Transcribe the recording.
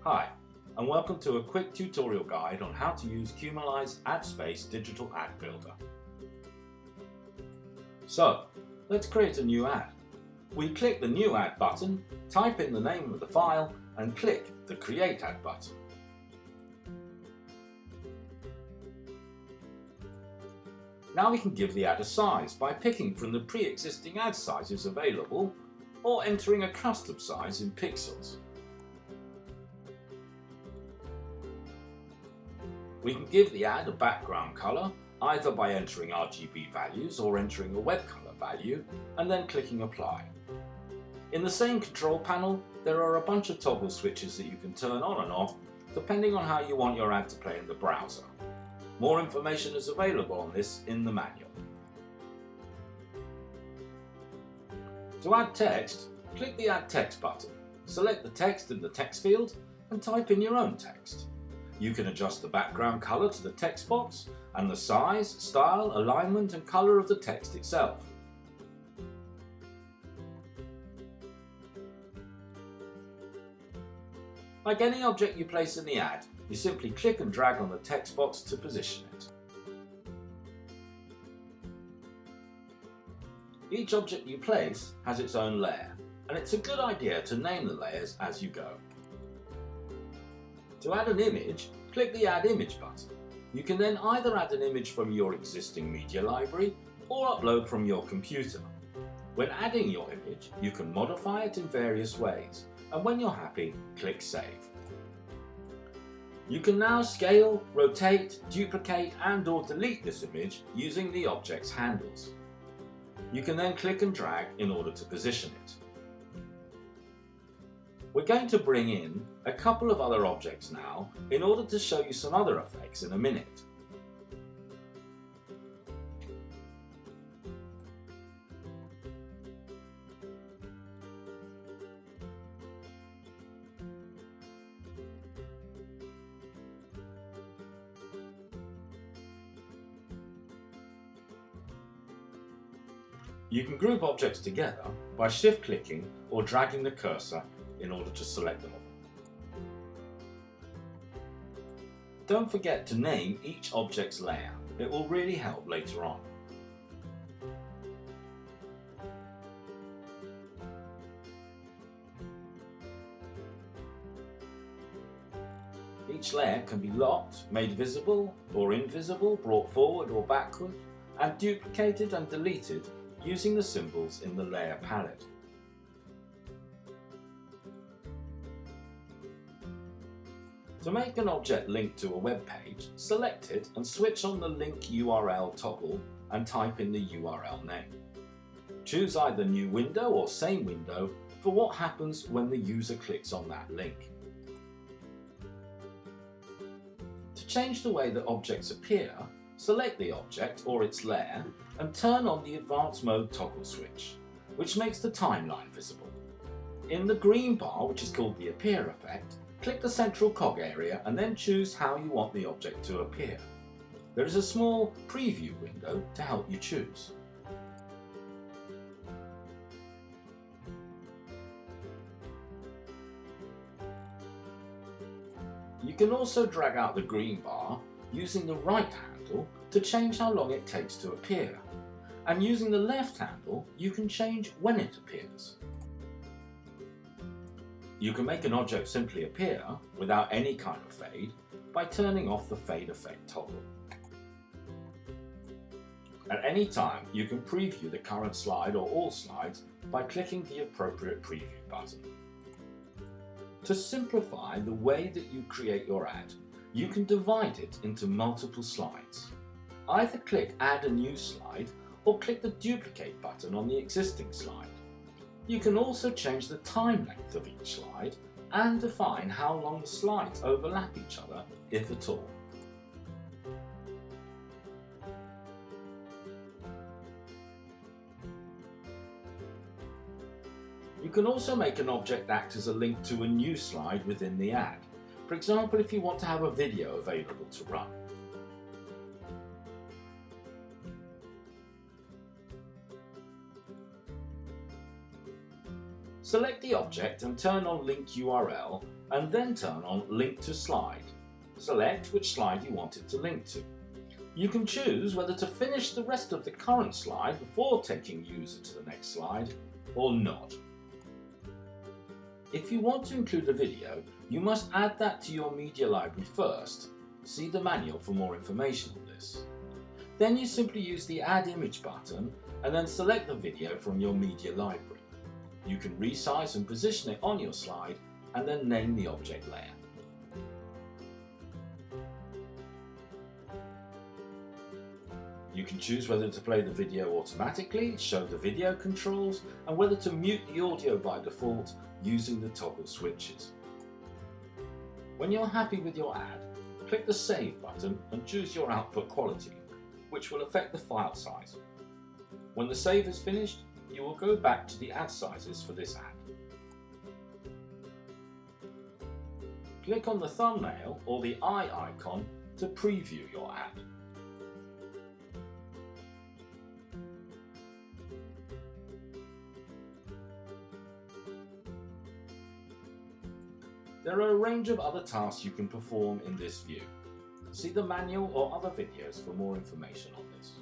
Hi, and welcome to a quick tutorial guide on how to use Qmuli's ad.space digital ad builder. So, let's create a new ad. We click the New Ad button, type in the name of the file, and click the Create Ad button. Now we can give the ad a size by picking from the pre-existing ad sizes available or entering a custom size in pixels. We can give the ad a background color either by entering RGB values or entering a web color value and then clicking Apply. In the same control panel, there are a bunch of toggle switches that you can turn on and off depending on how you want your ad to play in the browser. More information is available on this in the manual. To add text, click the Add Text button. Select the text in the text field and type in your own text. You can adjust the background color to the text box and the size, style, alignment and color of the text itself. Like any object you place in the ad, you simply click and drag on the text box to position it. Each object you place has its own layer, and it's a good idea to name the layers as you go. To add an image, click the Add Image button. You can then either add an image from your existing media library or upload from your computer. When adding your image, you can modify it in various ways, and when you're happy, click Save. You can now scale, rotate, duplicate and/or delete this image using the object's handles. You can then click and drag in order to position it. We're going to bring in a couple of other objects now in order to show you some other effects in a minute. You can group objects together by shift-clicking or dragging the cursor in order to select them all. Don't forget to name each object's layer. It will really help later on. Each layer can be locked, made visible or invisible, brought forward or backward, and duplicated and deleted using the symbols in the layer palette. To make an object link to a web page, select it and switch on the Link URL toggle and type in the URL name. Choose either New Window or Same Window for what happens when the user clicks on that link. To change the way that objects appear, select the object or its layer and turn on the Advanced Mode toggle switch, which makes the timeline visible. In the green bar, which is called the Appear effect, click the central cog area and then choose how you want the object to appear. There is a small preview window to help you choose. You can also drag out the green bar using the right handle to change how long it takes to appear, and using the left handle you can change when it appears. You can make an object simply appear without any kind of fade by turning off the fade effect toggle. At any time you can preview the current slide or all slides by clicking the appropriate preview button. To simplify the way that you create your ad, you can divide it into multiple slides. Either click Add a New Slide or click the Duplicate button on the existing slide. You can also change the time length of each slide and define how long the slides overlap each other, if at all. You can also make an object act as a link to a new slide within the ad. For example, if you want to have a video available to run. Select the object and turn on Link URL and then turn on Link to Slide. Select which slide you want it to link to. You can choose whether to finish the rest of the current slide before taking user to the next slide or not. If you want to include a video, you must add that to your media library first. See the manual for more information on this. Then you simply use the Add Image button and then select the video from your media library. You can resize and position it on your slide and then name the object layer. You can choose whether to play the video automatically, show the video controls, and whether to mute the audio by default using the toggle switches. When you're happy with your ad, click the Save button and choose your output quality, which will affect the file size. When the save is finished, you will go back to the ad sizes for this ad. Click on the thumbnail or the eye icon to preview your ad. There are a range of other tasks you can perform in this view. See the manual or other videos for more information on this.